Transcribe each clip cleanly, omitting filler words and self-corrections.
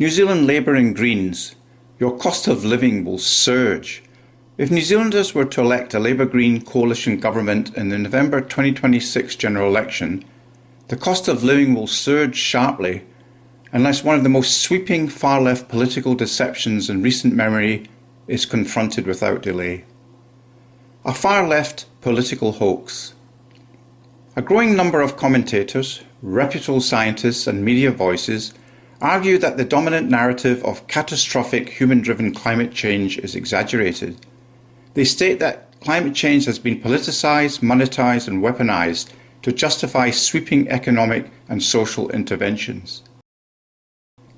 New Zealand Labour and Greens, your cost of living will surge. If New Zealanders were to elect a Labour-Green coalition government in the November 2026 general election, the cost of living will surge sharply unless one of the most sweeping far-left political deceptions in recent memory is confronted without delay. A far-left political hoax. A growing number of commentators, reputable scientists and media voices argue that the dominant narrative of catastrophic human-driven climate change is exaggerated. They state that climate change has been politicised, monetised and weaponised to justify sweeping economic and social interventions.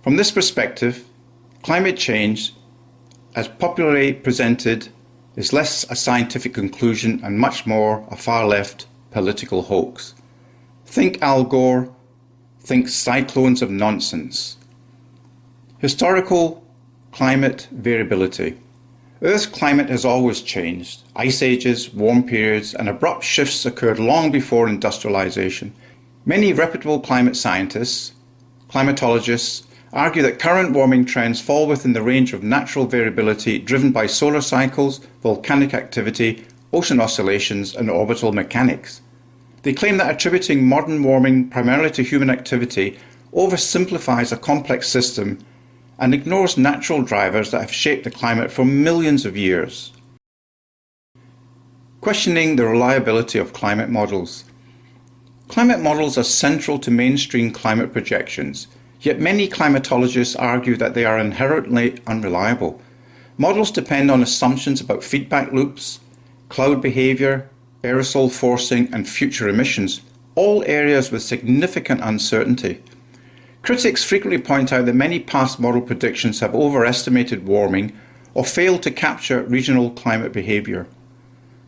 From this perspective, climate change, as popularly presented, is less a scientific conclusion and much more a far-left political hoax. Think Al Gore, think cyclones of nonsense. Historical climate variability. Earth's climate has always changed. Ice ages, warm periods, and abrupt shifts occurred long before industrialization. Many reputable climate scientists, climatologists, argue that current warming trends fall within the range of natural variability driven by solar cycles, volcanic activity, ocean oscillations, and orbital mechanics. They claim that attributing modern warming primarily to human activity oversimplifies a complex system and ignores natural drivers that have shaped the climate for millions of years. Questioning the reliability of climate models. Climate models are central to mainstream climate projections, yet many climatologists argue that they are inherently unreliable. Models depend on assumptions about feedback loops, cloud behaviour, aerosol forcing and future emissions, all areas with significant uncertainty. Critics frequently point out that many past model predictions have overestimated warming or failed to capture regional climate behaviour.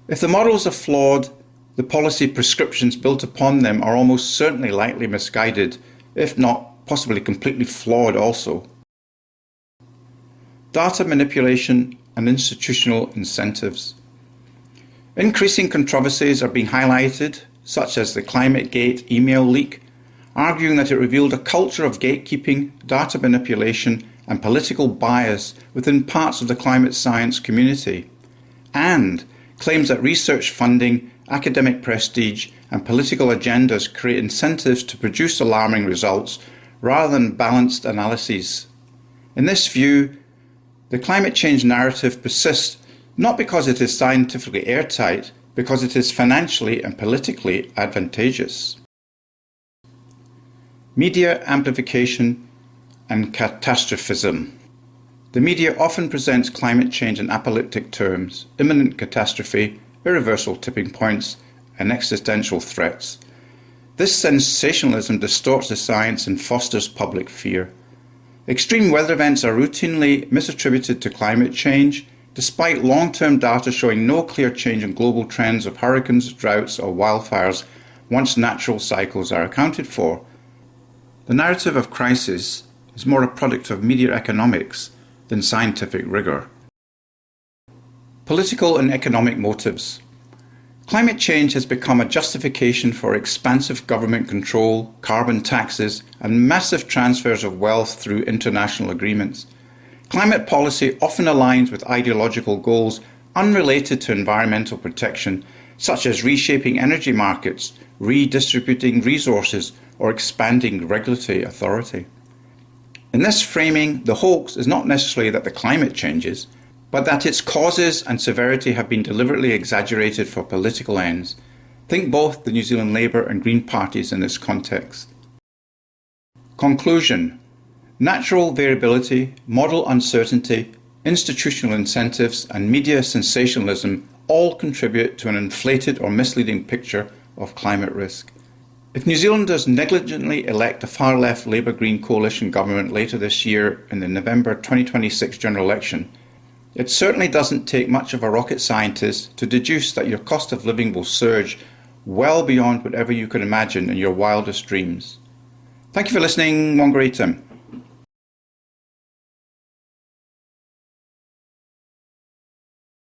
If the models are flawed, the policy prescriptions built upon them are almost certainly likely misguided, if not possibly completely flawed also. Data manipulation and institutional incentives. Increasing controversies are being highlighted, such as the ClimateGate email leak, arguing that it revealed a culture of gatekeeping, data manipulation and political bias within parts of the climate science community, and claims that research funding, academic prestige and political agendas create incentives to produce alarming results rather than balanced analyses. In this view, the climate change narrative persists not because it is scientifically airtight, because it is financially and politically advantageous. Media amplification and catastrophism. The media often presents climate change in apocalyptic terms, imminent catastrophe, irreversible tipping points, and existential threats. This sensationalism distorts the science and fosters public fear. Extreme weather events are routinely misattributed to climate change, despite long-term data showing no clear change in global trends of hurricanes, droughts, or wildfires once natural cycles are accounted for. The narrative of crisis is more a product of media economics than scientific rigour. Political and economic motives. Climate change has become a justification for expansive government control, carbon taxes, and massive transfers of wealth through international agreements. Climate policy often aligns with ideological goals unrelated to environmental protection, such as reshaping energy markets, redistributing resources, or expanding regulatory authority. In this framing, the hoax is not necessarily that the climate changes, but that its causes and severity have been deliberately exaggerated for political ends. Think both the New Zealand Labour and Green parties in this context. Conclusion. Natural variability, model uncertainty, institutional incentives, and media sensationalism all contribute to an inflated or misleading picture of climate risk. If New Zealanders negligently elect a far-left Labour-Green coalition government later this year in the November 2026 general election, it certainly doesn't take much of a rocket scientist to deduce that your cost of living will surge well beyond whatever you could imagine in your wildest dreams. Thank you for listening. WhangareiTim.